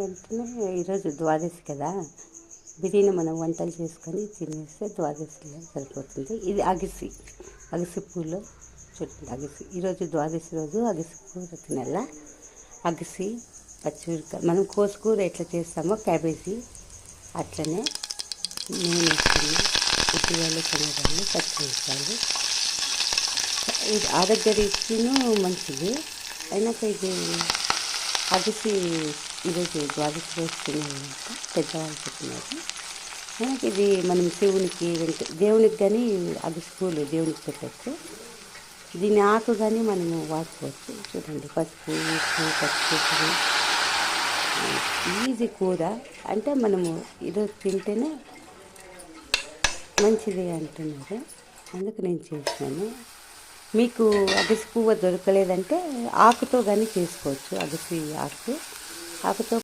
వెంటనే ఈరోజు ద్వాదశి కదా, బిర్యానీ మనం వంటలు చేసుకొని తినేస్తే ద్వాదశిలో సరిపోతుంది. ఇది అగసి పూలు చూడండి. ఈరోజు ద్వాదశి రోజు అగసి కూర తినాల. అగసి పచ్చిమిరపకాయ మనం కోసుకూర ఎట్లా చేస్తామో క్యాబేజీ అట్లనే నూనె వేసుకుని ఉద్దిగాలు శనగలు పచ్చిమిరపకాయలు. ఇది ఆరోగ్యరీత్యాను మంచిది. అయినాక ఇది అగసి ఈరోజు ద్వాదశి రోజు తినాలంట పెద్దవాళ్ళు చెప్పినారు. అయినాక ఇది మనం శివునికి దేవునికి కానీ అగసి పూలు దేవునికి పెట్టచ్చు. దీని ఆకు కానీ మనము వాడుకోవచ్చు. చూడండి, పసుపు ఉప్పు పచ్చిమిర్చి ఈజీ కూర. అంటే మనము ఈరోజు తింటేనే మంచిది అంటున్నారు, అందుకు నేను చేసినాను. మీకు అగసి పువ్వు దొరకలేదంటే ఆకుతో కానీ చేసుకోవచ్చు. అగసి ఆకుతో